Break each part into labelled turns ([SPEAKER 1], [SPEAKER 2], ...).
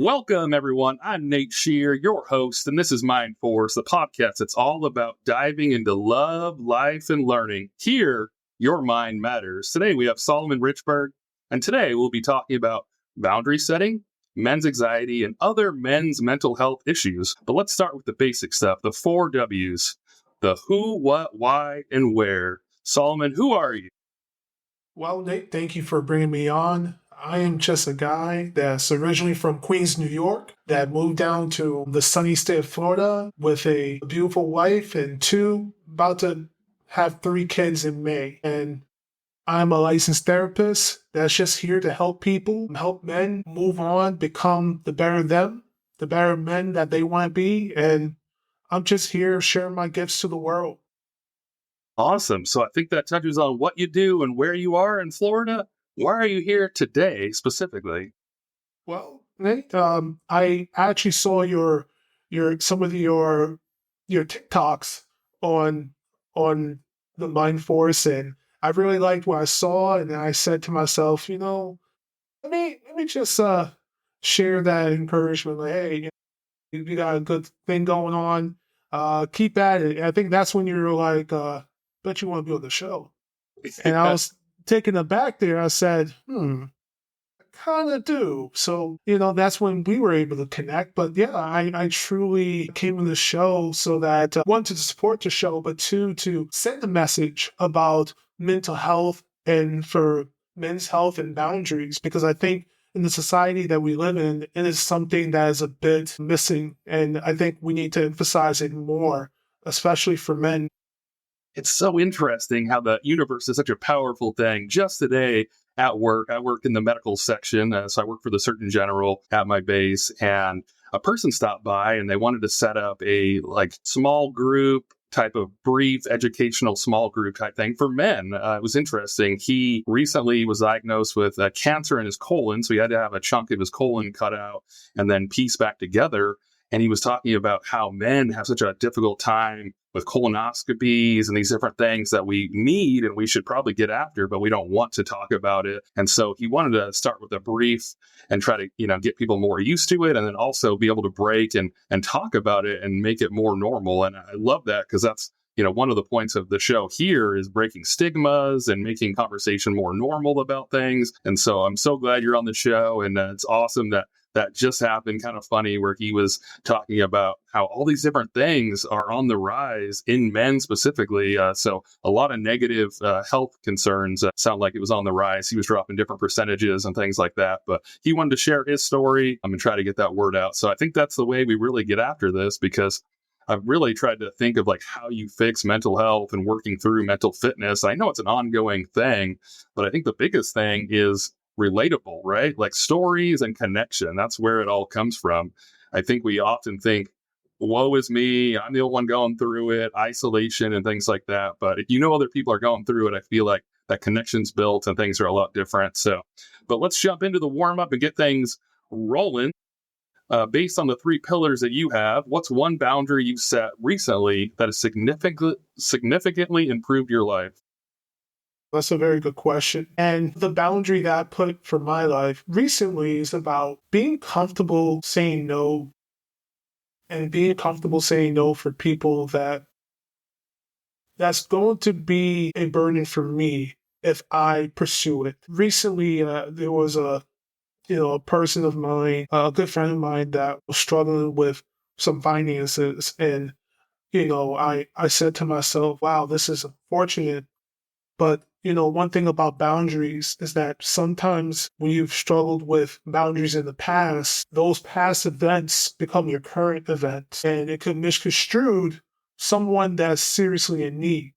[SPEAKER 1] Welcome, everyone. I'm Nate Shear, your host, and this is Mindfulness, the podcast that's all about diving into love, life, and learning. Here, your mind matters. Today, we have Solomon Richberg, and today we'll be talking about boundary setting, men's anxiety, and other men's mental health issues. But let's start with the basic stuff, the 4 W's, the who, what, why, and where. Solomon, who are you?
[SPEAKER 2] Well, Nate, thank you for bringing me on. I am just a guy that's originally from Queens, New York, that moved down to the sunny state of Florida with a beautiful wife and about to have 3 kids in May. And I'm a licensed therapist that's just here to help people, help men move on, become the better them, the better men that they want to be. And I'm just here sharing my gifts to the world.
[SPEAKER 1] Awesome. So I think that touches on what you do and where you are in Florida. Why are you here today specifically?
[SPEAKER 2] Well, Nate, I actually saw some of your TikToks on the mindfulness, and I really liked what I saw, and I said to myself, let me just share that encouragement. Like, hey, you got a good thing going on. Keep at it. And I think that's when you're like, bet you want to be on the show. And I was taken aback there. I said, kind of do. So, that's when we were able to connect. But yeah, I truly came on the show so that one, to support the show, but two, to send a message about mental health and for men's health and boundaries, because I think in the society that we live in, it is something that is a bit missing. And I think we need to emphasize it more, especially for men.
[SPEAKER 1] It's so interesting how the universe is such a powerful thing. Just today at work, I work in the medical section. So I work for the Surgeon General at my base, and a person stopped by and they wanted to set up a small group type of brief educational small group type thing for men. It was interesting. He recently was diagnosed with cancer in his colon. So he had to have a chunk of his colon cut out and then piece back together. And he was talking about how men have such a difficult time with colonoscopies and these different things that we need and we should probably get after, but we don't want to talk about it. And so he wanted to start with a brief and try to, get people more used to it, and then also be able to break and talk about it and make it more normal. And I love that, because that's, one of the points of the show here is breaking stigmas and making conversation more normal about things. And so I'm so glad you're on the show, and it's awesome that just happened. Kind of funny, where he was talking about how all these different things are on the rise in men specifically. So a lot of negative health concerns sound like it was on the rise. He was dropping different percentages and things like that. But he wanted to share his story and try to get that word out. So I think that's the way we really get after this, because I've really tried to think of how you fix mental health and working through mental fitness. I know it's an ongoing thing, but I think the biggest thing is relatable, right? Like stories and connection. That's where it all comes from. I think we often think, woe is me, I'm the only one going through it, isolation and things like that. But if other people are going through it, I feel like that connection's built and things are a lot different. So, but let's jump into the warm up and get things rolling. Based on the 3 pillars that you have, what's one boundary you've set recently that has significantly improved your life?
[SPEAKER 2] That's a very good question. And the boundary that I put for my life recently is about being comfortable saying no, and being comfortable saying no for people that's going to be a burden for me if I pursue it. Recently, there was a person of mine, a good friend of mine, that was struggling with some finances. And, I said to myself, wow, this is unfortunate. But, one thing about boundaries is that sometimes when you've struggled with boundaries in the past, those past events become your current events, and it could misconstrue someone that's seriously in need.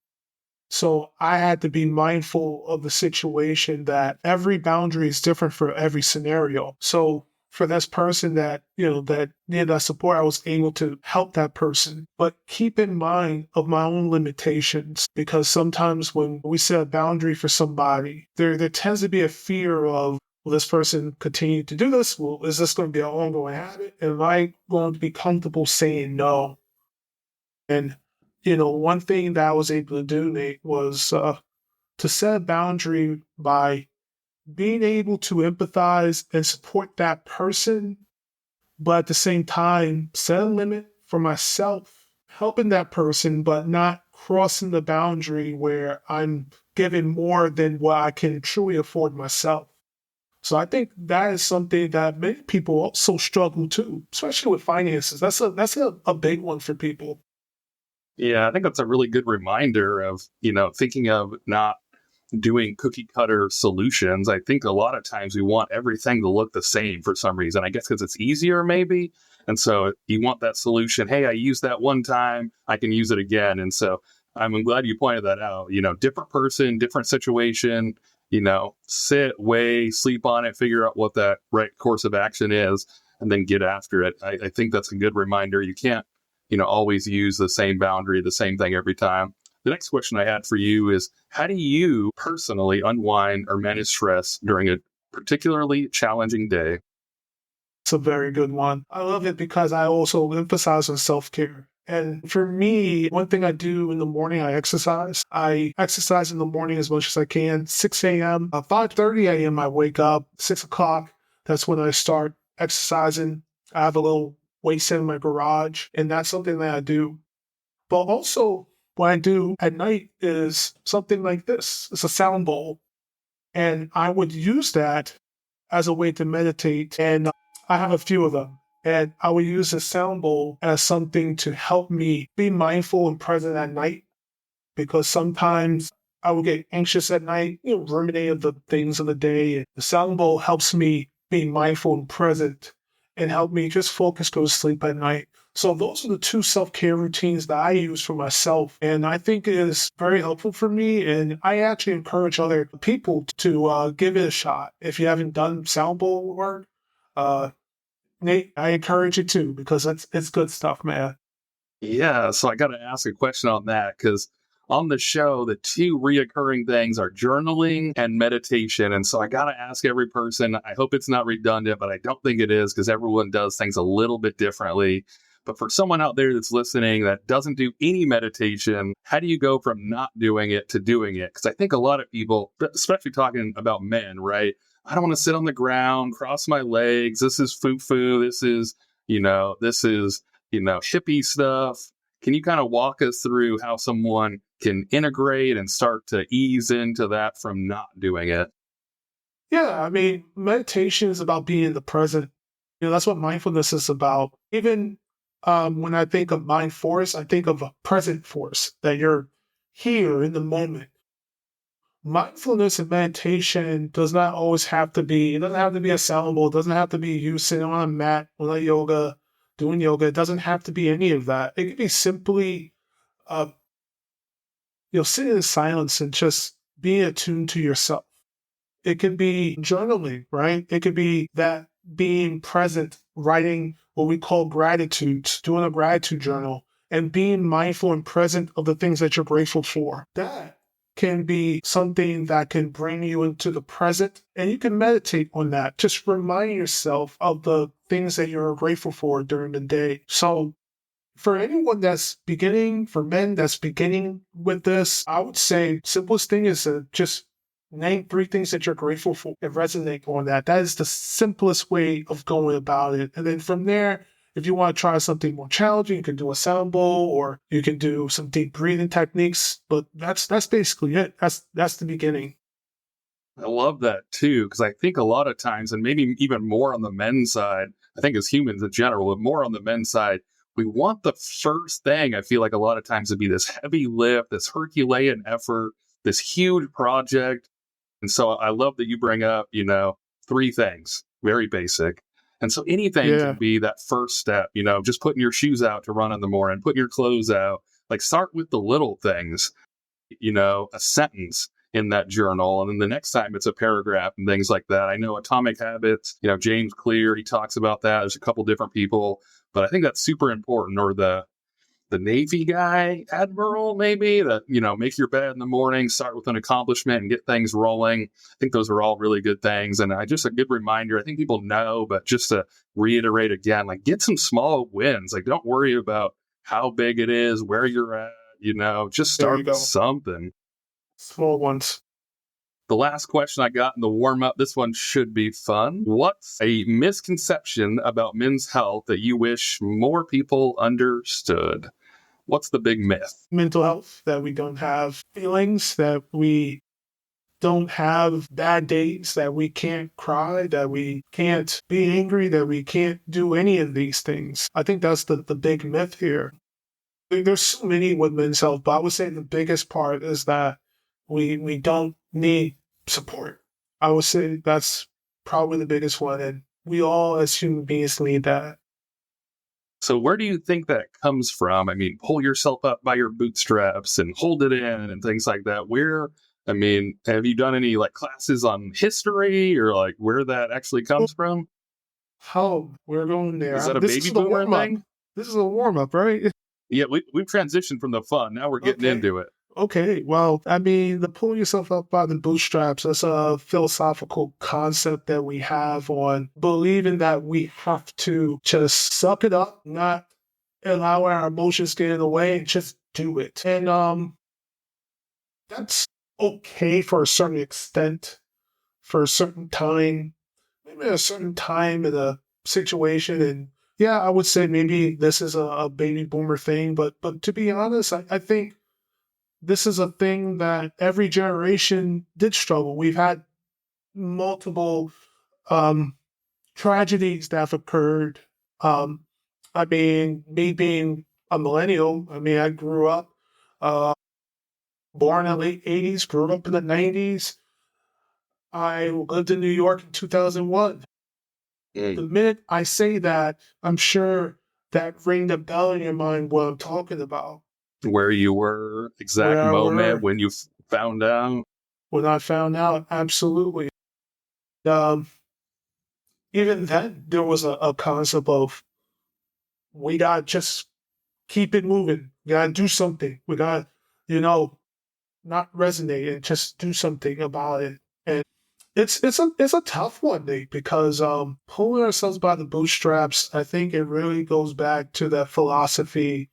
[SPEAKER 2] So I had to be mindful of the situation, that every boundary is different for every scenario. So for this person that needed that support, I was able to help that person, but keep in mind of my own limitations, because sometimes when we set a boundary for somebody, there tends to be a fear of, will this person continue to do this? Well, is this going to be an ongoing habit? Am I going to be comfortable saying no? And one thing that I was able to do, Nate, was to set a boundary by being able to empathize and support that person but at the same time, set a limit for myself, helping that person, but not crossing the boundary where I'm giving more than what I can truly afford myself. So I think that is something that many people also struggle too, especially with finances. That's a big one for people.
[SPEAKER 1] Yeah, I think that's a really good reminder of, thinking of not doing cookie cutter solutions. I think a lot of times we want everything to look the same for some reason. I guess because it's easier, maybe. And so you want that solution. Hey, I used that one time, I can use it again. And so I'm glad you pointed that out. Different person, different situation. Sit, weigh, sleep on it, figure out what that right course of action is, and then get after it. I think that's a good reminder. You can't, always use the same boundary, the same thing every time. The next question I had for you is, how do you personally unwind or manage stress during a particularly challenging day?
[SPEAKER 2] It's a very good one. I love it because I also emphasize on self-care. And for me, one thing I do in the morning, I exercise. I exercise in the morning as much as I can. 6 a.m., 5:30 a.m. I wake up. 6 o'clock, that's when I start exercising. I have a little weight set in my garage, and that's something that I do. But also, what I do at night is something like this. It's a sound bowl. And I would use that as a way to meditate. And I have a few of them. And I would use the sound bowl as something to help me be mindful and present at night, because sometimes I would get anxious at night, ruminating the things of the day. And the sound bowl helps me be mindful and present and help me just focus, go to sleep at night. So those are the two self-care routines that I use for myself. And I think it is very helpful for me. And I actually encourage other people to give it a shot. If you haven't done sound bowl work, uh, Nate, I encourage you to, because it's good stuff, man.
[SPEAKER 1] Yeah, so I got to ask a question on that because on the show, the two reoccurring things are journaling and meditation. And so I got to ask every person, I hope it's not redundant, but I don't think it is because everyone does things a little bit differently. But for someone out there that's listening that doesn't do any meditation, how do you go from not doing it to doing it? Because I think a lot of people, especially talking about men, right? I don't want to sit on the ground, cross my legs. This is foo-foo. This is hippie stuff. Can you kind of walk us through how someone can integrate and start to ease into that from not doing it?
[SPEAKER 2] Yeah, I mean, meditation is about being in the present. That's what mindfulness is about. Even when I think of mind force, I think of a present force, that you're here in the moment. Mindfulness and meditation does not always have to be, it doesn't have to be a sound bowl, it doesn't have to be you sitting on a mat, on a yoga, doing yoga. It doesn't have to be any of that. It could be simply, uh, sitting in silence and just being attuned to yourself. It could be journaling, right? It could be that being present, writing what we call gratitudes, doing a gratitude journal, and being mindful and present of the things that you're grateful for. That can be something that can bring you into the present, and you can meditate on that. Just remind yourself of the things that you're grateful for during the day. So for anyone that's beginning, for men that's beginning with this, I would say simplest thing is to just name three things that you're grateful for and resonate on that. That is the simplest way of going about it. And then from there, if you want to try something more challenging, you can do a sound bowl or you can do some deep breathing techniques. But that's basically it. That's the beginning.
[SPEAKER 1] I love that too, because I think a lot of times, and maybe even more on the men's side, I think as humans in general, but more on the men's side, we want the first thing, I feel like a lot of times to be this heavy lift, this Herculean effort, this huge project. And so I love that you bring up, three things, very basic. And so anything can
[SPEAKER 2] Yeah.
[SPEAKER 1] be that first step, just putting your shoes out to run in the morning, putting your clothes out, like start with the little things, a sentence in that journal. And then the next time it's a paragraph and things like that. I know Atomic Habits, James Clear, he talks about that. There's a couple different people, but I think that's super important. Or the Navy guy, Admiral, maybe, that, make your bed in the morning, start with an accomplishment and get things rolling. I think those are all really good things. And just a good reminder, I think people know, but just to reiterate again, like get some small wins. Like don't worry about how big it is, where you're at, just
[SPEAKER 2] There you
[SPEAKER 1] start with
[SPEAKER 2] go.
[SPEAKER 1] something.
[SPEAKER 2] Small ones.
[SPEAKER 1] The last question I got in the warm up, this one should be fun. What's a misconception about men's health that you wish more people understood? What's the big myth?
[SPEAKER 2] Mental health, that we don't have feelings, that we don't have bad days, that we can't cry, that we can't be angry, that we can't do any of these things. I think that's the big myth here. There's so many with men's health, but I would say the biggest part is that we don't need support. I would say that's probably the biggest one, and we all as human beings need that.
[SPEAKER 1] So where do you think that comes from? I mean, pull yourself up by your bootstraps and hold it in and things like that. Have you done any like classes on history or like where that actually comes from?
[SPEAKER 2] How we're going
[SPEAKER 1] Is
[SPEAKER 2] there.
[SPEAKER 1] that a
[SPEAKER 2] This
[SPEAKER 1] baby
[SPEAKER 2] is the
[SPEAKER 1] boomer
[SPEAKER 2] warm up.
[SPEAKER 1] thing?
[SPEAKER 2] This is a warm up, right?
[SPEAKER 1] Yeah, we've transitioned from the fun. Now we're getting
[SPEAKER 2] Okay.
[SPEAKER 1] into it.
[SPEAKER 2] Okay, well, I mean, the pulling yourself up by the bootstraps, that's a philosophical concept that we have on believing that we have to just suck it up, not allow our emotions get in the way, and just do it. And that's okay for a certain extent, for a certain time, maybe a certain time in a situation. And yeah, I would say maybe this is a baby boomer thing, but to be honest, I think this is a thing that every generation did struggle. We've had multiple um, tragedies that have occurred. Um, I mean, me being a millennial, I mean, I grew up, uh, born in the late 80s, grew up in the 90s. I lived in New York in 2001. The minute I say that, I'm sure that ring the bell in your mind what I'm talking about.
[SPEAKER 1] Where you were,
[SPEAKER 2] Where
[SPEAKER 1] exact
[SPEAKER 2] I
[SPEAKER 1] moment
[SPEAKER 2] were
[SPEAKER 1] when you found out.
[SPEAKER 2] when I found out, absolutely. Um, Even then, there was a concept of we gotta just keep it moving. We gotta do something. We gotta, not resonate and just do something about it. And it's a tough one, Nate, because pulling ourselves by the bootstraps, I think it really goes back to that philosophy,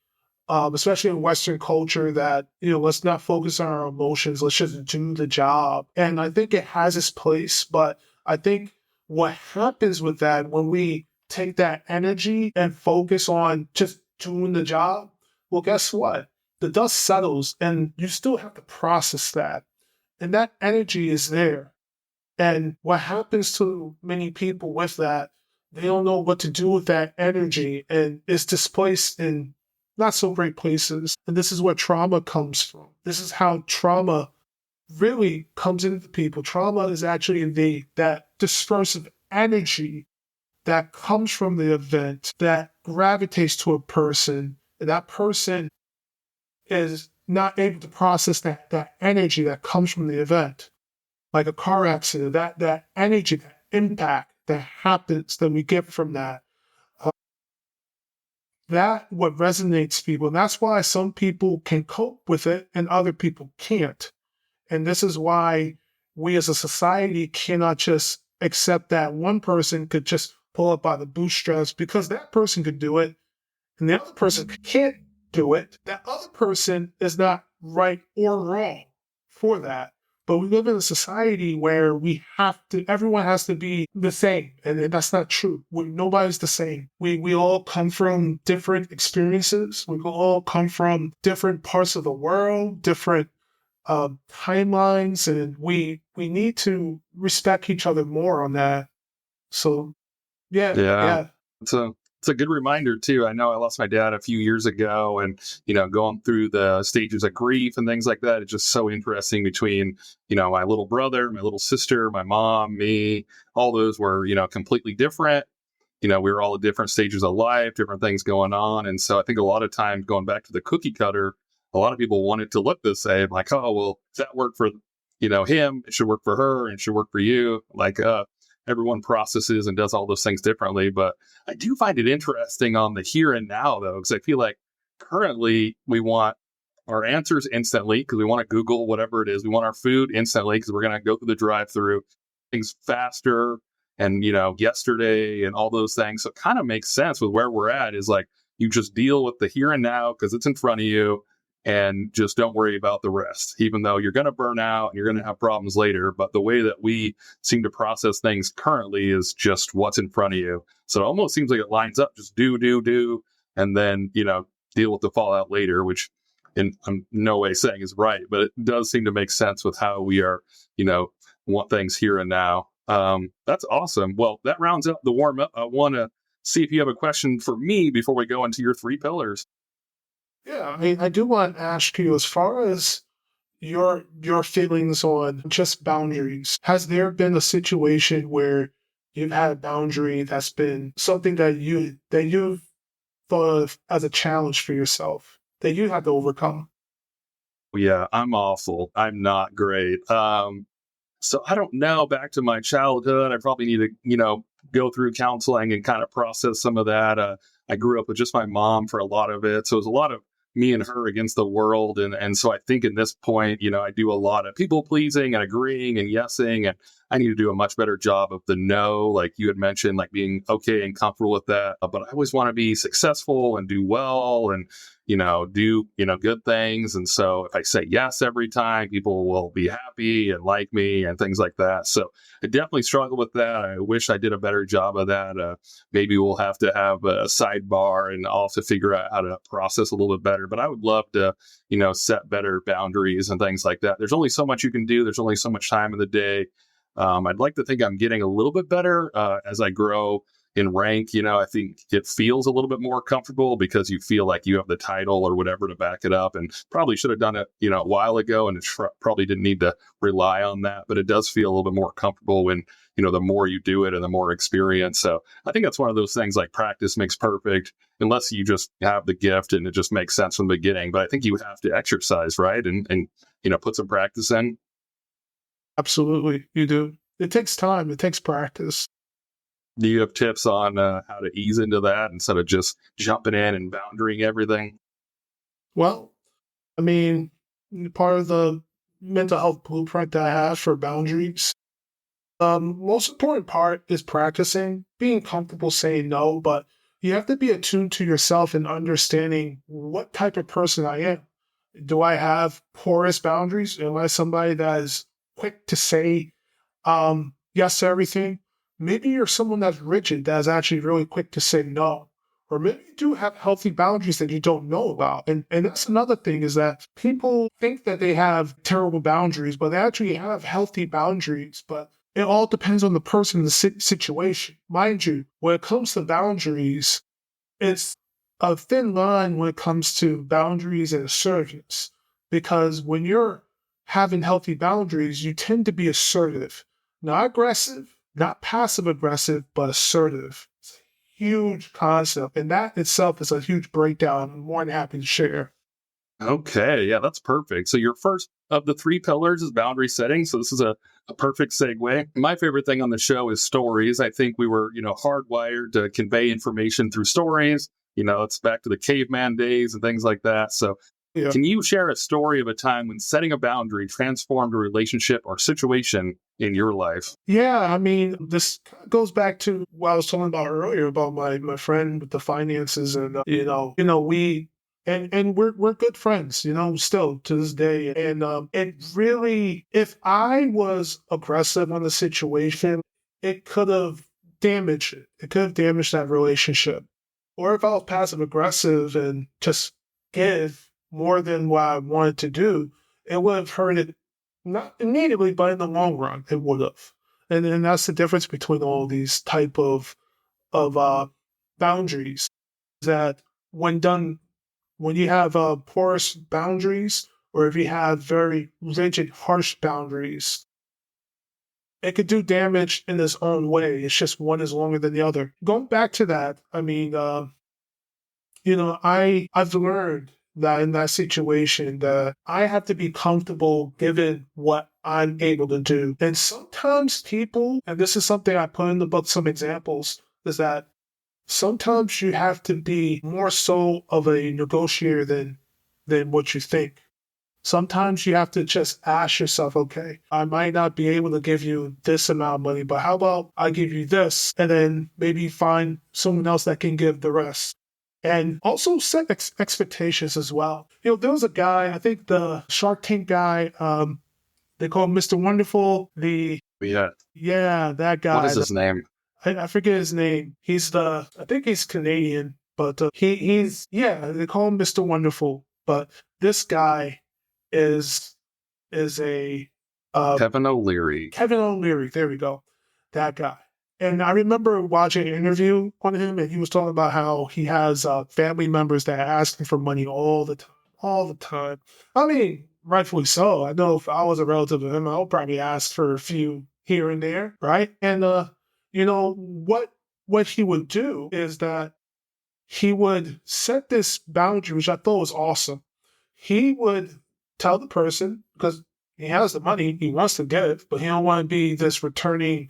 [SPEAKER 2] especially in Western culture, that let's not focus on our emotions. Let's just do the job. And I think it has its place, but I think what happens with that when we take that energy and focus on just doing the job, well, guess what? The dust settles, and you still have to process that, and that energy is there. And what happens to many people with that, they don't know what to do with that energy, and it's displaced in not so great places. And this is where trauma comes from. This is how trauma really comes into people. Trauma is actually that dispersive energy that comes from the event that gravitates to a person, and that person is not able to process that energy that comes from the event. Like a car accident, that energy, that impact that happens that we get from that, uh, that what resonates people. And that's why some people can cope with it and other people can't. And this is why we as a society cannot just accept that one person could just pull up by the bootstraps because that person could do it and the other person can't do it. That other person is not right or wrong for that. But we live in a society where everyone has to be the same. And that's not true. Nobody's the same. We all come from different experiences. We all come from different parts of the world, different timelines, and we need to respect each other more on that. So, yeah,
[SPEAKER 1] Yeah.
[SPEAKER 2] yeah.
[SPEAKER 1] It's a good reminder too. I know I lost my dad a few years ago, and going through the stages of grief and things like that. It's just so interesting between my little brother, my little sister, my mom, me. All those were completely different. We were all at different stages of life, different things going on, and so I think a lot of times going back to the cookie cutter, a lot of people want it to look the same. Like, oh well, if that worked for him, it should work for her, and it should work for you. Like, everyone processes and does all those things differently. But I do find it interesting on the here and now, though, because I feel like currently we want our answers instantly because we want to Google whatever it is. We want our food instantly because we're going to go through the drive-through, things faster and, yesterday and all those things. So it kind of makes sense with where we're at is like you just deal with the here and now because it's in front of you. and just don't worry about the rest, even though you're going to burn out and you're going to have problems later. But the way that we seem to process things currently is just what's in front of you. So it almost seems like it lines up, just do, and then, deal with the fallout later, which I'm no way saying is right, but it does seem to make sense with how we are, want things here and now. That's awesome. Well, that rounds up the warm up. I want to see if you have a question for me before we go into your 3 pillars.
[SPEAKER 2] Yeah, I mean, I do want to ask you, as far as your feelings on just boundaries. Has there been a situation where you've had a boundary that's been something that you've thought of as a challenge for yourself that you had to overcome?
[SPEAKER 1] Yeah, I'm awful. I'm not great. So I don't know. Back to my childhood, I probably need to, go through counseling and kind of process some of that. I grew up with just my mom for a lot of it, so it was a lot of me and her against the world, and so I think at this point, I do a lot of people pleasing and agreeing and yesing, and I need to do a much better job of the no, like you had mentioned, like being okay and comfortable with that. But I always want to be successful and do well, and do, good things. And so if I say yes every time, people will be happy and like me and things like that. So I definitely struggle with that. I wish I did a better job of that. Maybe we'll have to have a sidebar and I'll have to figure out how to process a little bit better. But I would love to, set better boundaries and things like that. There's only so much you can do. There's only so much time in the day. I'd like to think I'm getting a little bit better as I grow in rank. I think it feels a little bit more comfortable because you feel like you have the title or whatever to back it up, and probably should have done it, a while ago, and probably didn't need to rely on that, but it does feel a little bit more comfortable when, the more you do it and the more experience. So I think that's one of those things, like practice makes perfect, unless you just have the gift and it just makes sense from the beginning. But I think you have to exercise, right? And put some practice in.
[SPEAKER 2] Absolutely, you do. It takes time. It takes practice.
[SPEAKER 1] Do you have tips on how to ease into that instead of just jumping in and boundarying everything?
[SPEAKER 2] Well, I mean, part of the mental health blueprint that I have for boundaries, most important part is practicing, being comfortable saying no, but you have to be attuned to yourself and understanding what type of person I am. Do I have porous boundaries? Am I somebody that is quick to say yes to everything? Maybe you're someone that's rigid, that's actually really quick to say no. Or maybe you do have healthy boundaries that you don't know about. And that's another thing, is that people think that they have terrible boundaries, but they actually have healthy boundaries. But it all depends on the person and the situation. Mind you, when it comes to boundaries, it's a thin line when it comes to boundaries and assertiveness. Because when you're having healthy boundaries, you tend to be assertive, not aggressive, not passive aggressive, but assertive. It's a huge concept, and that itself is a huge breakdown. I'm more than happy to share.
[SPEAKER 1] Okay, yeah, that's perfect. So your first of the 3 pillars is boundary setting. So this is a perfect segue. My favorite thing on the show is stories. I think we were, hardwired to convey information through stories. It's back to the caveman days and things like that. So
[SPEAKER 2] Yeah.
[SPEAKER 1] can you share a story of a time when setting a boundary transformed a relationship or situation in your life?
[SPEAKER 2] Yeah, I mean, this goes back to what I was talking about earlier about my friend with the finances, and we and we're good friends, still to this day. And it really, if I was aggressive on the situation, it could have damaged it. It could have damaged that relationship. Or if I was passive aggressive and just give more than what I wanted to do, it would have hurt it, not immediately, but in the long run, it would have. And that's the difference between all these type of boundaries. That when done, when you have porous boundaries, or if you have very rigid, harsh boundaries, it could do damage in its own way. It's just one is longer than the other. Going back to that, I mean, I've learned that in that situation that I have to be comfortable given what I'm able to do. And sometimes people, and this is something I put in the book, some examples, is that sometimes you have to be more so of a negotiator than what you think. Sometimes you have to just ask yourself, okay, I might not be able to give you this amount of money, but how about I give you this, and then maybe find someone else that can give the rest. And also set expectations as well. There was a guy, I think the Shark Tank guy, they call him Mr. Wonderful.
[SPEAKER 1] Yeah.
[SPEAKER 2] That
[SPEAKER 1] What
[SPEAKER 2] guy.
[SPEAKER 1] is his name?
[SPEAKER 2] I forget his name. I think he's Canadian, but they call him Mr. Wonderful. But this guy is a
[SPEAKER 1] Kevin O'Leary.
[SPEAKER 2] Kevin O'Leary. There we go. That guy. And I remember watching an interview on him, and he was talking about how he has family members that ask him for money all the time. All the time. I mean, rightfully so. I know if I was a relative of him, I would probably ask for a few here and there, right? And what he would do is that he would set this boundary, which I thought was awesome. He would tell the person, because he has the money, he wants to give, but he don't want to be this returning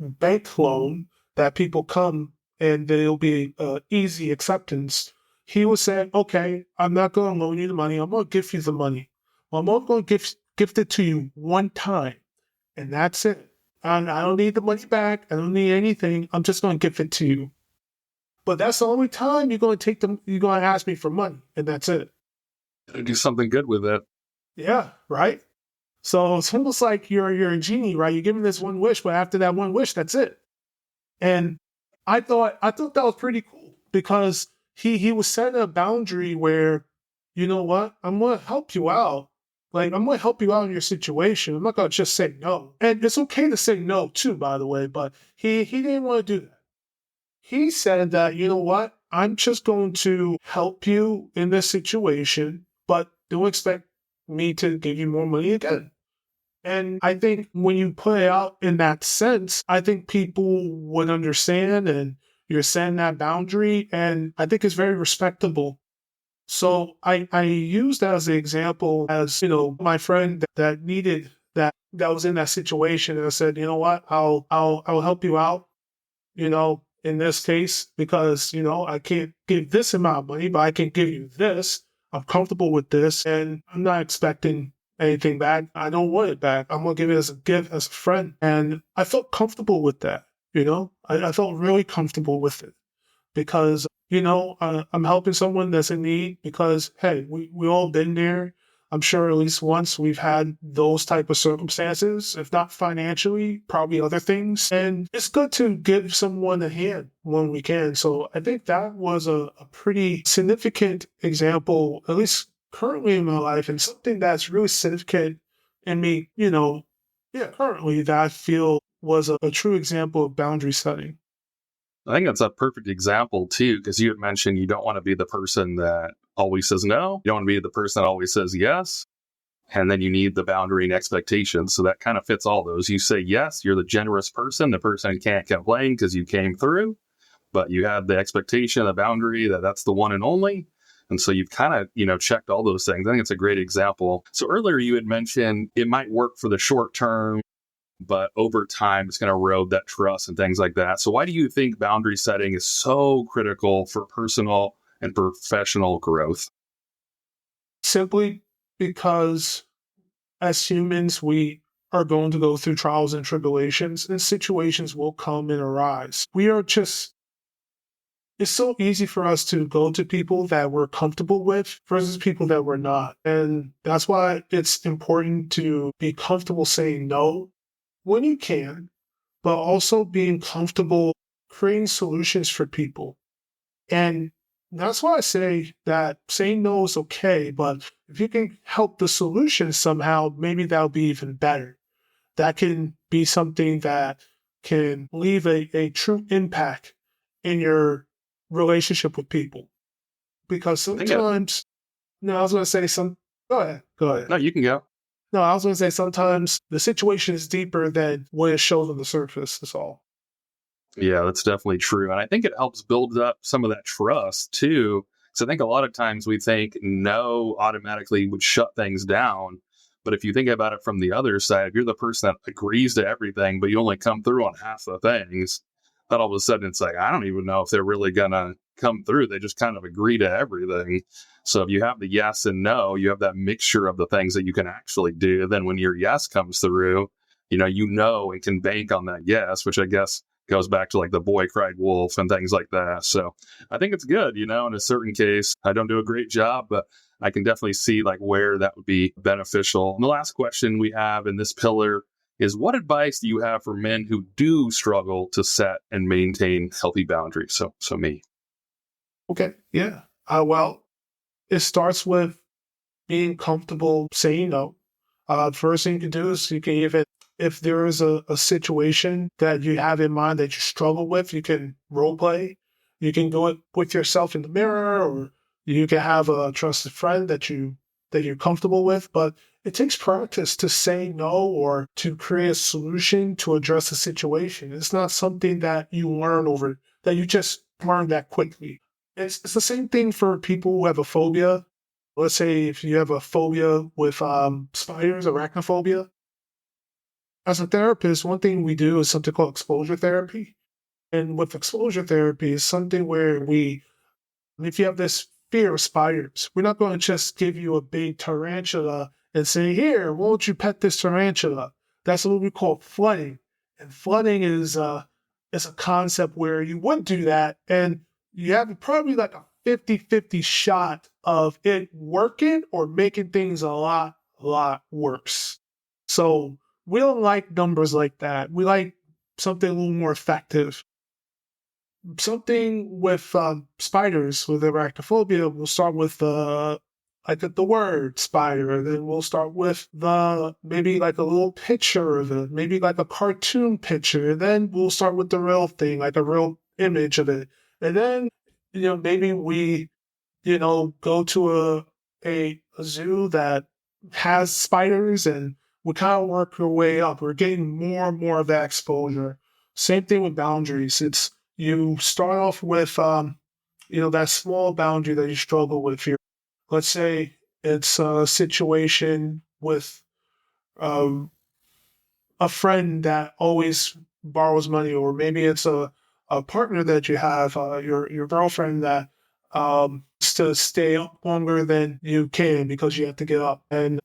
[SPEAKER 2] bank loan that people come and there'll be easy acceptance. He would say, okay, I'm not going to loan you the money. I'm going to give you the money. Well, I'm only going to gift it to you one time, and that's it. And I don't need the money back. I don't need anything. I'm just going to give it to you. But that's the only time you're going to ask me for money, and that's it.
[SPEAKER 1] Do something good with it.
[SPEAKER 2] Yeah, right? So it's almost like you're a genie, right? You're giving this one wish, but after that one wish, that's it. And I thought that was pretty cool because he was setting a boundary where, you know what, I'm gonna help you out. Like, I'm gonna help you out in your situation. I'm not gonna just say no. And it's okay to say no too, by the way, but he didn't want to do that. He said that, you know what, I'm just going to help you in this situation, but don't expect me to give you more money again. And I think when you put it out in that sense, I think people would understand and you're setting that boundary. And I think it's very respectable. So I use that as an example as, my friend that needed that was in that situation. And I said, you know what, I'll help you out, in this case, because, I can't give this amount of money, but I can give you this. I'm comfortable with this and I'm not expecting anything back. I don't want it back. I'm going to give it as a gift, as a friend. And I felt comfortable with that. I felt really comfortable with it because, I'm helping someone that's in need because, hey, we all been there. I'm sure at least once we've had those type of circumstances, if not financially, probably other things. And it's good to give someone a hand when we can. So I think that was a pretty significant example, at least currently in my life, and something that's really significant in me, currently that I feel was a true example of boundary setting.
[SPEAKER 1] I think that's a perfect example too, because you had mentioned you don't want to be the person that always says no. You don't want to be the person that always says yes. And then you need the boundary and expectations. So that kind of fits all those. You say yes, you're the generous person, the person who can't complain because you came through, but you have the expectation, the boundary that's the one and only. And so you've kind of, checked all those things. I think it's a great example. So earlier you had mentioned it might work for the short term, but over time it's going to erode that trust and things like that. So why do you think boundary setting is so critical for personal and professional growth?
[SPEAKER 2] Simply because as humans, we are going to go through trials and tribulations, and situations will come and arise. It's so easy for us to go to people that we're comfortable with versus people that we're not. And that's why it's important to be comfortable saying no when you can, but also being comfortable creating solutions for people. And that's why I say that saying no is okay, but if you can help the solution somehow, maybe that'll be even better. That can be something that can leave a true impact in your relationship with people. Because sometimes, no, I was going to say go ahead.
[SPEAKER 1] No, you can go.
[SPEAKER 2] No, I was going to say sometimes the situation is deeper than what it shows on the surface, that's all.
[SPEAKER 1] Yeah, that's definitely true. And I think it helps build up some of that trust too. So I think a lot of times we think no automatically would shut things down. But if you think about it from the other side, if you're the person that agrees to everything, but you only come through on half the things, then all of a sudden it's like, I don't even know if they're really going to come through. They just kind of agree to everything. So if you have the yes and no, you have that mixture of the things that you can actually do. Then when your yes comes through, and can bank on that yes, which I guess goes back to like the boy cried wolf and things like that. So I think it's good, in a certain case. I don't do a great job, but I can definitely see like where that would be beneficial. And the last question we have in this pillar is, what advice do you have for men who do struggle to set and maintain healthy boundaries? So me.
[SPEAKER 2] Okay. Yeah. Well, it starts with being comfortable saying no. First thing you can do is you can even, if there is a situation that you have in mind that you struggle with, you can role play. You can do it with yourself in the mirror, or you can have a trusted friend that you're comfortable with. But it takes practice to say no or to create a solution to address a situation. It's not something that you just learn that quickly. It's the same thing for people who have a phobia. Let's say if you have a phobia with spiders, arachnophobia. As a therapist, one thing we do is something called exposure therapy. And with exposure therapy is something where if you have this fear of spiders, we're not going to just give you a big tarantula and say, here, won't you pet this tarantula? That's what we call flooding. And flooding is a concept where you would do that, and you have probably like a 50-50 shot of it working or making things a lot worse. So we don't like numbers like that. We like something a little more effective. Something with spiders, with arachnophobia, we'll start with the word spider. Then we'll start with maybe like a little picture of it, maybe like a cartoon picture. And then we'll start with the real thing, like a real image of it. And then, maybe we, go to a zoo that has spiders, and we kind of work our way up. We're getting more and more of that exposure. Same thing with boundaries. You start off with, that small boundary that you struggle with here. Let's say it's a situation with um, a friend that always borrows money, or maybe it's a partner that you have, your girlfriend that to stay up longer than you can because you have to get up. And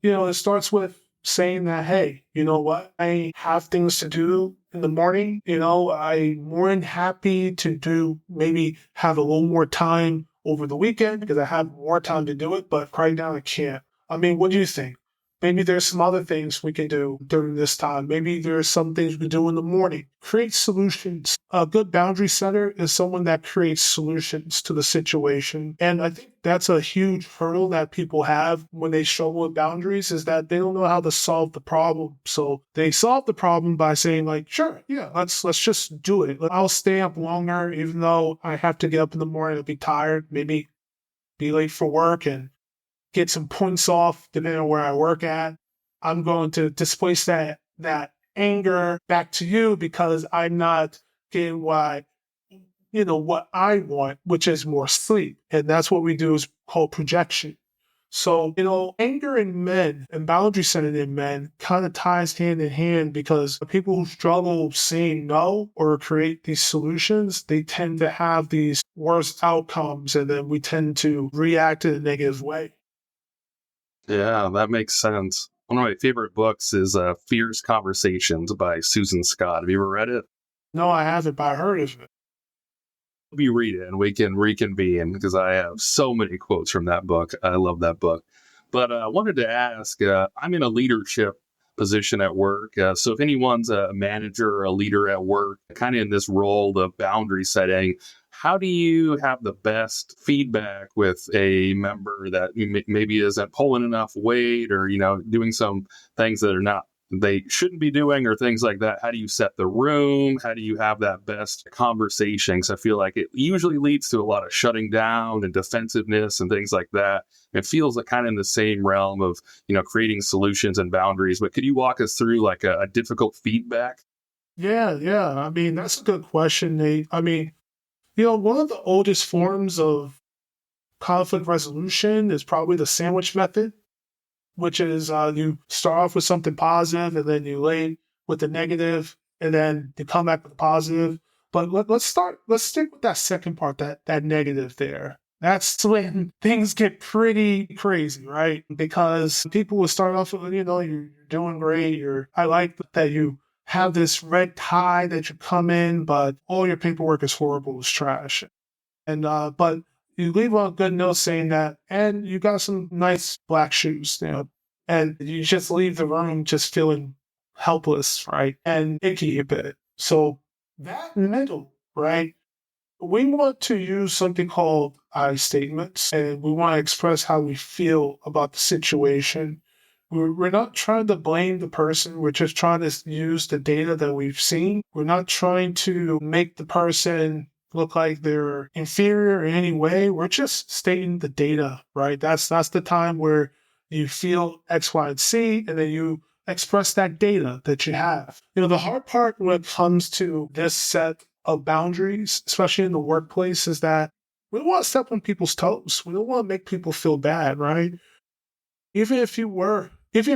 [SPEAKER 2] it starts with saying that, hey, you know what? I have things to do in the morning. I'm more than happy to maybe have a little more time over the weekend because I have more time to do it, but right now I can't. I mean, what do you think? Maybe there's some other things we can do during this time. Maybe there's some things we do in the morning. Create solutions. A good boundary setter is someone that creates solutions to the situation. And I think that's a huge hurdle that people have when they struggle with boundaries, is that they don't know how to solve the problem. So they solve the problem by saying like, sure, yeah, let's just do it. I'll stay up longer even though I have to get up in the morning and be tired, maybe be late for work and get some points off depending on where I work at. I'm going to displace that anger back to you because I'm not getting what I want, which is more sleep. And that's what we do is called projection. So, anger in men and boundary setting in men kind of ties hand in hand, because people who struggle saying no or create these solutions, they tend to have these worse outcomes, and then we tend to react in a negative way.
[SPEAKER 1] Yeah, that makes sense. One of my favorite books is Fierce Conversations by Susan Scott. Have you ever read it?
[SPEAKER 2] No, I haven't, but I heard of it.
[SPEAKER 1] You read it and we can reconvene, because I have so many quotes from that book. I love that book. But I wanted to ask, I'm in a leadership position at work. So if anyone's a manager or a leader at work, kind of in this role of boundary setting, how do you have the best feedback with a member that maybe isn't pulling enough weight, or, doing some things that are not they shouldn't be doing, or things like that? How do you set the room? How do you have that best conversation? Because I feel like it usually leads to a lot of shutting down and defensiveness and things like that. It feels like kind of in the same realm of, creating solutions and boundaries. But could you walk us through like a difficult feedback?
[SPEAKER 2] Yeah. I mean, that's a good question, Nate. I mean, one of the oldest forms of conflict resolution is probably the sandwich method, which is you start off with something positive and then you lay with the negative and then you come back with the positive. But let's stick with that second part, that negative there. That's when things get pretty crazy, right? Because people will start off with, you're doing great. I like that you have this red tie that you come in, but all your paperwork is horrible, it's trash. And but you leave on a good note saying that, and you got some nice black shoes, and you just leave the room just feeling helpless, right? And icky a bit. So that mental, right? We want to use something called I statements, and we want to express how we feel about the situation. We're not trying to blame the person. We're just trying to use the data that we've seen. We're not trying to make the person look like they're inferior in any way. We're just stating the data, right? That's the time where you feel X, Y, and Z, and then you express that data that you have. The hard part when it comes to this set of boundaries, especially in the workplace, is that we don't want to step on people's toes. We don't want to make people feel bad, right? Even if you were, even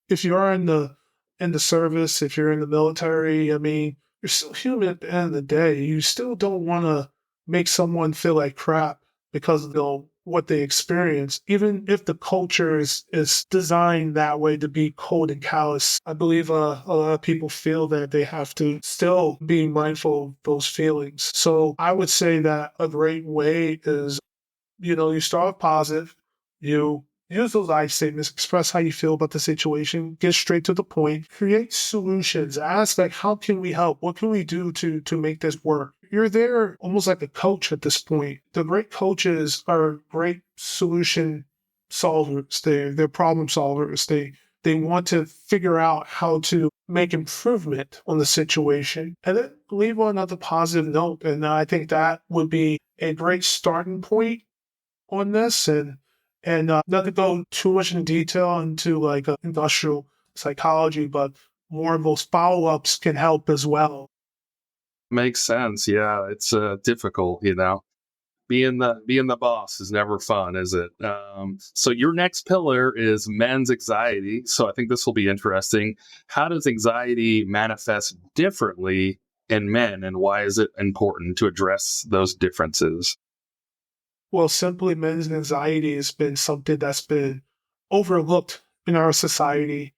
[SPEAKER 2] if you are in the service, if you're in the military, I mean, you're still human at the end of the day. You still don't want to make someone feel like crap because of what they experience, even if the culture is designed that way to be cold and callous. I believe a lot of people feel that they have to still be mindful of those feelings. So I would say that a great way is, you start off positive, you use those I statements, express how you feel about the situation, get straight to the point, create solutions, ask like, how can we help? What can we do to make this work? You're there almost like a coach at this point. The great coaches are great solution solvers. They're problem solvers. They want to figure out how to make improvement on the situation and then leave on another positive note. And I think that would be a great starting point on this, and not to go too much in detail into like industrial psychology, but more of those follow-ups can help as well.
[SPEAKER 1] Makes sense. Yeah, it's difficult, Being the boss is never fun, is it? So your next pillar is men's anxiety. So I think this will be interesting. How does anxiety manifest differently in men, and why is it important to address those differences?
[SPEAKER 2] Well, simply men's anxiety has been something that's been overlooked in our society.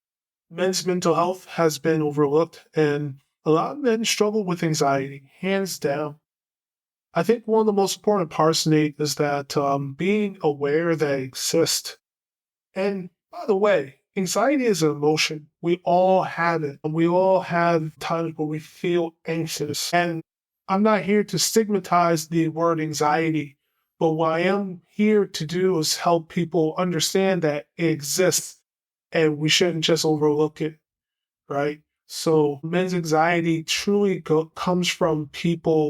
[SPEAKER 2] Men's mental health has been overlooked, and a lot of men struggle with anxiety, hands down. I think one of the most important parts, Nate, is that being aware they exist. And by the way, anxiety is an emotion. We all have it. And we all have times where we feel anxious. And I'm not here to stigmatize the word anxiety, but what I am here to do is help people understand that it exists and we shouldn't just overlook it, right? So men's anxiety truly comes from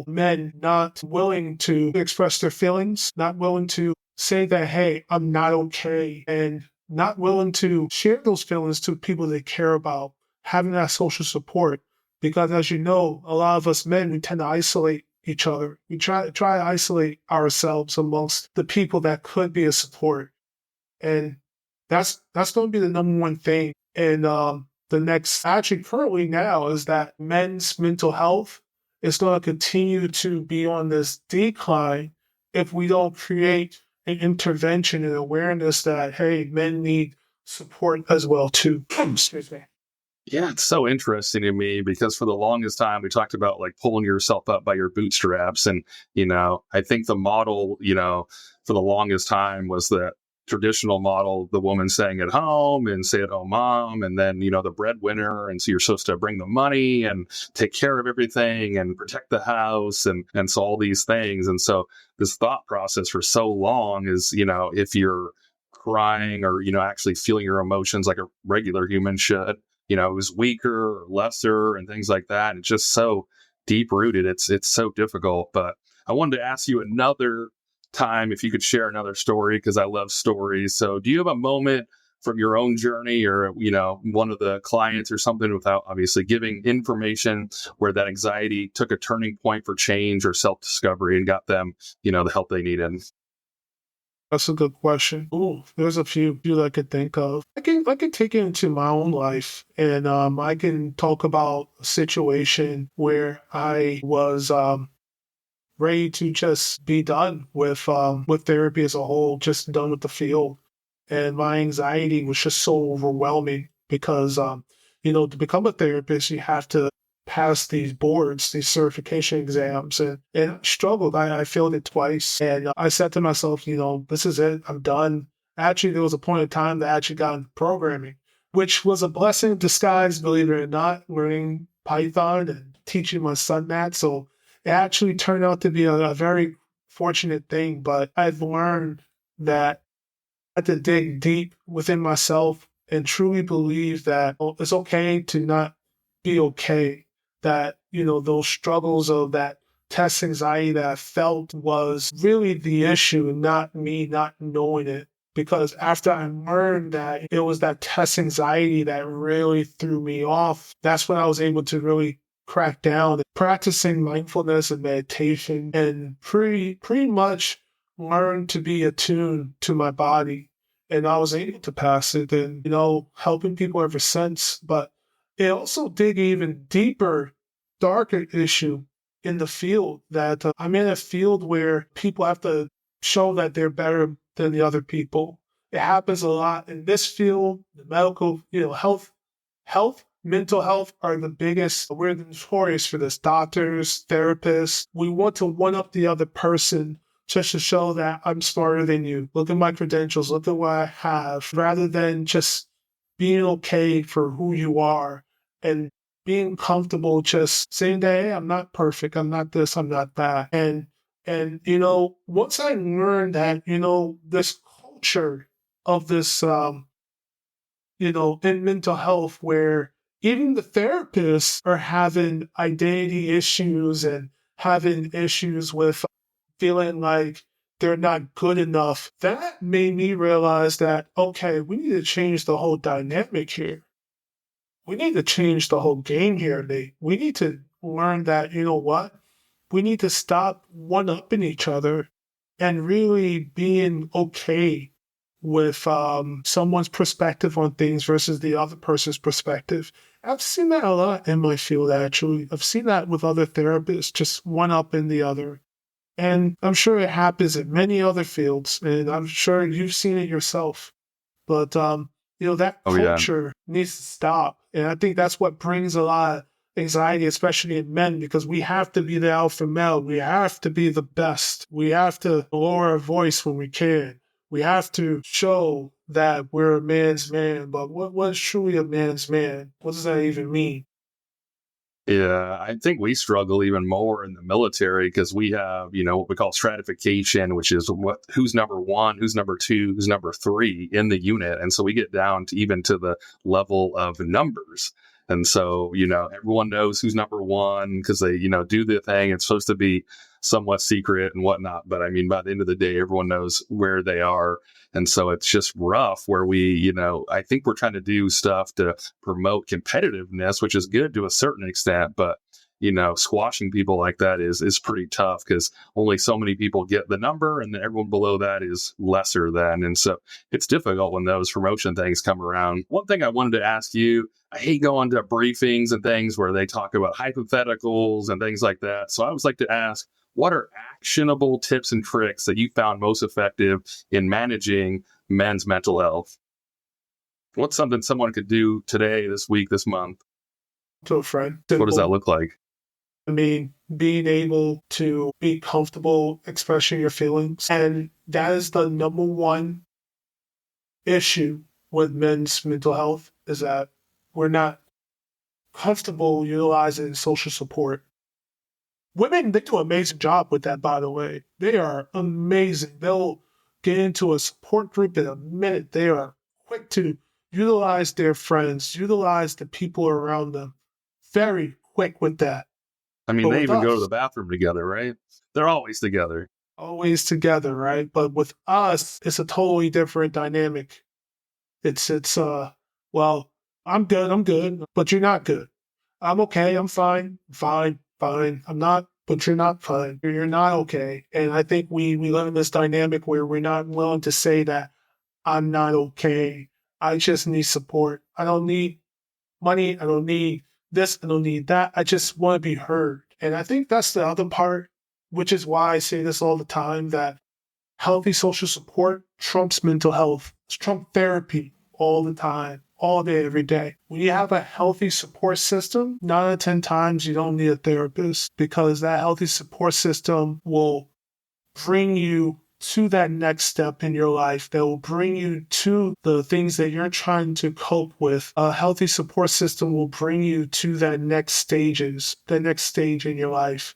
[SPEAKER 2] men not willing to express their feelings, not willing to say that, hey, I'm not okay, and not willing to share those feelings to people they care about, having that social support. Because as you know, a lot of us men, we tend to isolate each other. We try to isolate ourselves amongst the people that could be a support. And that's going to be the number one thing. And the next, actually, currently now, is that men's mental health is going to continue to be on this decline if we don't create an intervention and awareness that, hey, men need support as well too. Excuse me.
[SPEAKER 1] Yeah, it's so interesting to me because for the longest time we talked about like pulling yourself up by your bootstraps. And, I think the model, for the longest time was the traditional model, the woman staying at home and stay at home mom, and then, the breadwinner. And so you're supposed to bring the money and take care of everything and protect the house and so all these things. And so this thought process for so long is, if you're crying or, actually feeling your emotions like a regular human should, who's weaker or lesser and things like that. And it's just so deep rooted. It's so difficult. But I wanted to ask you another time if you could share another story because I love stories. So do you have a moment from your own journey or, one of the clients or something without obviously giving information where that anxiety took a turning point for change or self-discovery and got them, the help they needed?
[SPEAKER 2] That's a good question. Ooh, there's a few that I could think of. I can take it into my own life, and I can talk about a situation where I was ready to just be done with therapy as a whole, just done with the field, and my anxiety was just so overwhelming because to become a therapist, you have to pass these boards, these certification exams. And I struggled. I failed it twice. And I said to myself, this is it. I'm done. Actually, there was a point in time that I actually got into programming, which was a blessing in disguise, believe it or not, learning Python and teaching my son that. So it actually turned out to be a very fortunate thing. But I've learned that I had to dig deep within myself and truly believe that it's okay to not be okay. That, those struggles of that test anxiety that I felt was really the issue, not me not knowing it. Because after I learned that it was that test anxiety that really threw me off, that's when I was able to really crack down, practicing mindfulness and meditation, and pretty much learn to be attuned to my body. And I was able to pass it and, helping people ever since. But it also dig even deeper, darker issue in the field that I'm in a field where people have to show that they're better than the other people. It happens a lot in this field, the medical, mental health are the biggest. We're notorious for this. Doctors, therapists, we want to one up the other person just to show that I'm smarter than you. Look at my credentials. Look at what I have. Rather than just being okay for who you are and being comfortable just saying that, hey, I'm not perfect. I'm not this. I'm not that. And once I learned that, this culture of this, in mental health where even the therapists are having identity issues and having issues with feeling like they're not good enough, that made me realize that, okay, we need to change the whole dynamic here. We need to change the whole game here, Nate. We need to learn that, what? We need to stop one-upping each other and really being okay with someone's perspective on things versus the other person's perspective. I've seen that a lot in my field, actually. I've seen that with other therapists, just one up in the other. And I'm sure it happens in many other fields, and I'm sure you've seen it yourself. But that
[SPEAKER 1] Oh yeah.
[SPEAKER 2] culture needs to stop. And I think that's what brings a lot of anxiety, especially in men, because we have to be the alpha male. We have to be the best. We have to lower our voice when we can. We have to show that we're a man's man. But what is truly a man's man? What does that even mean?
[SPEAKER 1] Yeah, I think we struggle even more in the military because we have, what we call stratification, which is who's number one, who's number two, who's number three in the unit. And so we get down to even to the level of numbers. And so, everyone knows who's number one because they, do the thing. It's supposed to be somewhat secret and whatnot. But I mean, by the end of the day, everyone knows where they are. And so it's just rough where we, I think we're trying to do stuff to promote competitiveness, which is good to a certain extent, but squashing people like that is pretty tough because only so many people get the number and then everyone below that is lesser than. And so it's difficult when those promotion things come around. One thing I wanted to ask you, I hate going to briefings and things where they talk about hypotheticals and things like that. So I always like to ask, what are actionable tips and tricks that you found most effective in managing men's mental health? What's something someone could do today, this week, this month?
[SPEAKER 2] To a friend.
[SPEAKER 1] What does that
[SPEAKER 2] Simple.
[SPEAKER 1] look like?
[SPEAKER 2] I mean, being able to be comfortable expressing your feelings. And that is the number one issue with men's mental health is that we're not comfortable utilizing social support. Women, they do an amazing job with that, by the way. They are amazing. They'll get into a support group in a minute. They are quick to utilize their friends, utilize the people around them. Very quick with that.
[SPEAKER 1] I mean,
[SPEAKER 2] But
[SPEAKER 1] they
[SPEAKER 2] with
[SPEAKER 1] even go to
[SPEAKER 2] us,
[SPEAKER 1] the bathroom together, right? They're always together.
[SPEAKER 2] always together, right? But with us, it's a totally different dynamic. It's well, I'm good, but you're not good. I'm okay, I'm fine, fine. I'm not, but you're not fine. You're not okay. And I think we live in this dynamic where we're not willing to say that I'm not okay. I just need support. I don't need money. I don't need this. I don't need that. I just want to be heard. And I think that's the other part, which is why I say this all the time, that healthy social support trumps mental health. It's trump therapy all the time. all day, every day. When you have a healthy support system, 9 out of 10 times you don't need a therapist, because that healthy support system will bring you to that next step in your life, that will bring you to the things that you're trying to cope with. A healthy support system will bring you to that next stage in your life.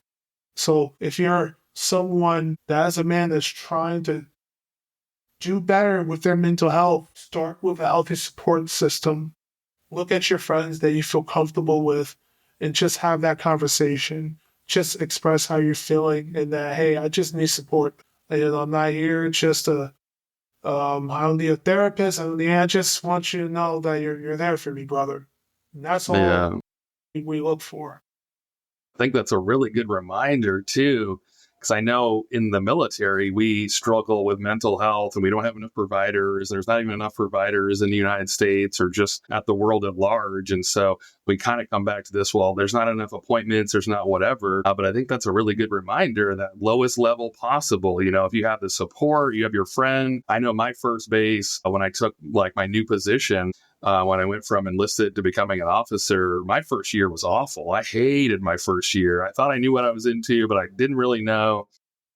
[SPEAKER 2] So if you're someone that is a man that's trying to do better with their mental health, start with a healthy support system. Look at your friends that you feel comfortable with and just have that conversation. Just express how you're feeling and that, hey, I just need support. I'm not here just to, I don't need a therapist. I just want you to know that you're there for me, brother. And that's all
[SPEAKER 1] Yeah.
[SPEAKER 2] we look for.
[SPEAKER 1] I think that's a really good reminder too, because I know in the military we struggle with mental health and we don't have enough providers. There's not even enough providers in the United States or just at the world at large. And so we kind of come back to this, well, there's not enough appointments, there's not whatever. But I think that's a really good reminder, that lowest level possible. If you have the support, you have your friend. I know my first base, when I took like my new position, when I went from enlisted to becoming an officer, my first year was awful. I hated my first year. I thought I knew what I was into, but I didn't really know.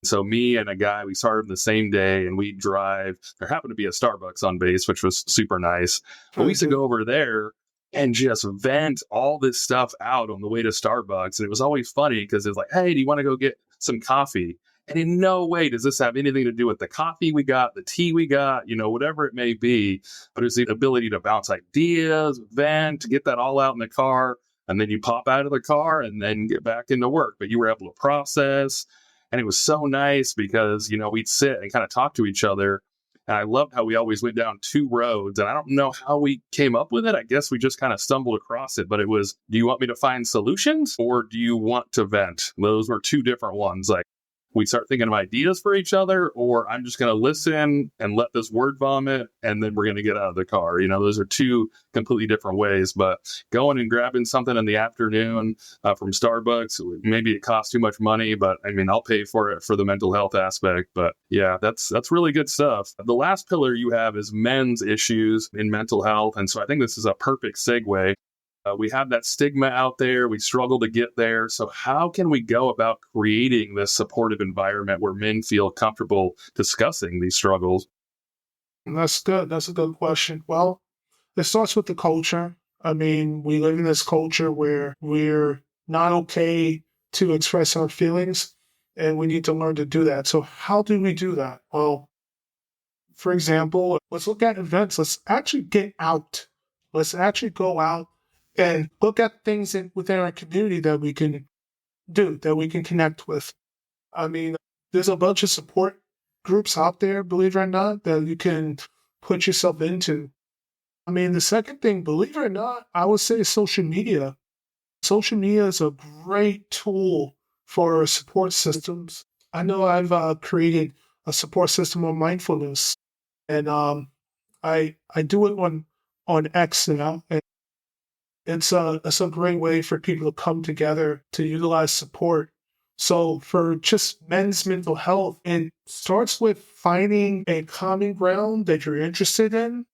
[SPEAKER 1] So me and a guy, we started the same day and we drive. There happened to be a Starbucks on base, which was super nice. But we used to go over there and just vent all this stuff out on the way to Starbucks. And it was always funny because it's like, hey, do you want to go get some coffee? And in no way does this have anything to do with the coffee we got, the tea we got, whatever it may be. But it's the ability to bounce ideas, vent, to get that all out in the car. And then you pop out of the car and then get back into work. But you were able to process. And it was so nice because, we'd sit and kind of talk to each other. And I loved how we always went down two roads. And I don't know how we came up with it. I guess we just kind of stumbled across it. But it was, do you want me to find solutions or do you want to vent? Those were two different ones. Like, we start thinking of ideas for each other, or I'm just going to listen and let this word vomit, and then we're going to get out of the car. Those are two completely different ways. But going and grabbing something in the afternoon from Starbucks, maybe it costs too much money, but I'll pay for it for the mental health aspect. But yeah, that's really good stuff. The last pillar you have is men's issues in mental health. And so I think this is a perfect segue. We have that stigma out there. We struggle to get there. So how can we go about creating this supportive environment where men feel comfortable discussing these struggles?
[SPEAKER 2] That's good. That's a good question. Well, it starts with the culture. We live in this culture where we're not okay to express our feelings, and we need to learn to do that. So how do we do that? Well, for example, let's look at events. Let's actually get out. Let's actually go out and look at things within our community that we can do, that we can connect with. There's a bunch of support groups out there, believe it or not, that you can put yourself into. The second thing, believe it or not, I would say social media. Social media is a great tool for support systems. I know I've created a support system on mindfulness, and I do it on X now. And it's a great way for people to come together to utilize support. So for just men's mental health, it starts with finding a common ground that you're interested in,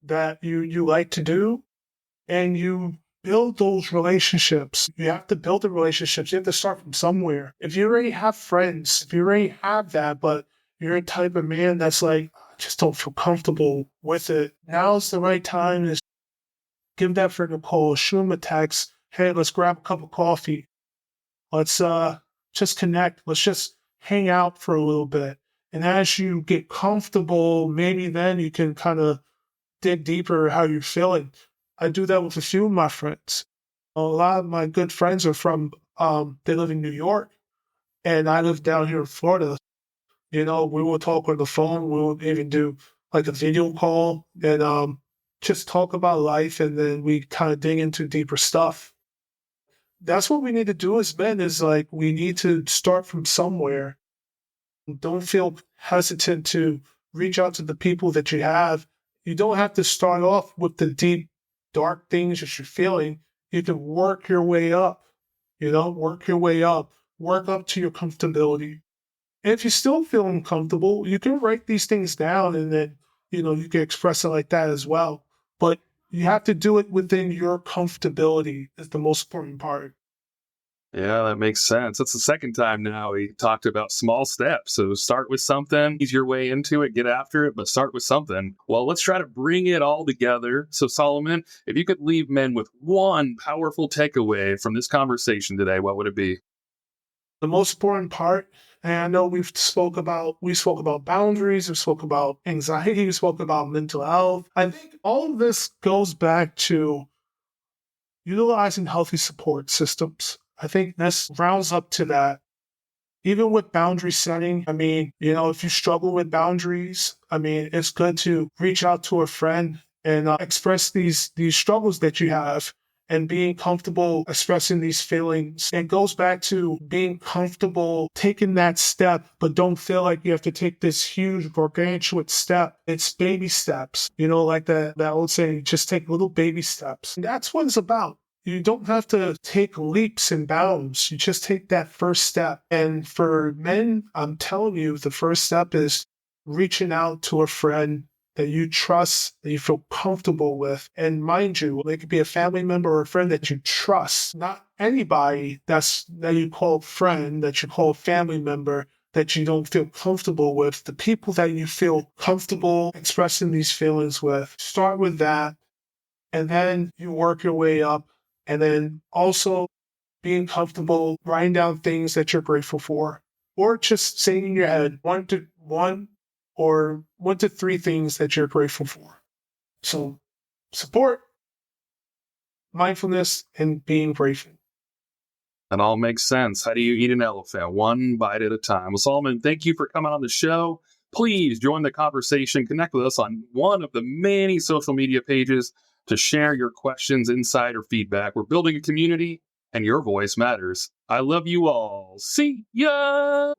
[SPEAKER 2] that you like to do, and you build those relationships. You have to build the relationships. You have to start from somewhere. If you already have friends, if you already have that, but you're a type of man that's like, I just don't feel comfortable with it, now's the right time to give that friend a call, shoot him a text. Hey, let's grab a cup of coffee. Let's just connect. Let's just hang out for a little bit. And as you get comfortable, maybe then you can kind of dig deeper how you're feeling. I do that with a few of my friends. A lot of my good friends are they live in New York, and I live down here in Florida. We will talk on the phone. We will even do like a video call and just talk about life, and then we kind of dig into deeper stuff. That's what we need to do as men, is like, we need to start from somewhere. Don't feel hesitant to reach out to the people that you have. You don't have to start off with the deep, dark things that you're feeling. You can work your way up, work your way up, work up to your comfortability. And if you still feel uncomfortable, you can write these things down, and then, you can express it like that as well. But you have to do it within your comfortability is the most important part.
[SPEAKER 1] Yeah, that makes sense. That's the second time now we talked about small steps. So start with something, ease your way into it, get after it, but start with something. Well, let's try to bring it all together. So, Solomon, if you could leave men with one powerful takeaway from this conversation today, what would it be?
[SPEAKER 2] The most important part, and I know we spoke about boundaries, we spoke about anxiety, we spoke about mental health. I think all of this goes back to utilizing healthy support systems. I think this rounds up to that. Even with boundary setting, I mean, if you struggle with boundaries, I mean, it's good to reach out to a friend and express these struggles that you have and being comfortable expressing these feelings. It goes back to being comfortable taking that step, but don't feel like you have to take this huge gargantuan step. It's baby steps, like that old saying, just take little baby steps. And that's what it's about. You don't have to take leaps and bounds. You just take that first step. And for men, I'm telling you, the first step is reaching out to a friend that you trust, that you feel comfortable with. And mind you, it could be a family member or a friend that you trust, not anybody that you call friend, that you call family member, that you don't feel comfortable with. The people that you feel comfortable expressing these feelings with, start with that. And then you work your way up. And then also being comfortable writing down things that you're grateful for, or just saying in your head one to three things that you're grateful for. So support, mindfulness, and being grateful.
[SPEAKER 1] That all makes sense. How do you eat an elephant? One bite at a time. Well, Solomon, thank you for coming on the show. Please join the conversation. Connect with us on one of the many social media pages to share your questions, insight, or feedback. We're building a community, and your voice matters. I love you all. See ya!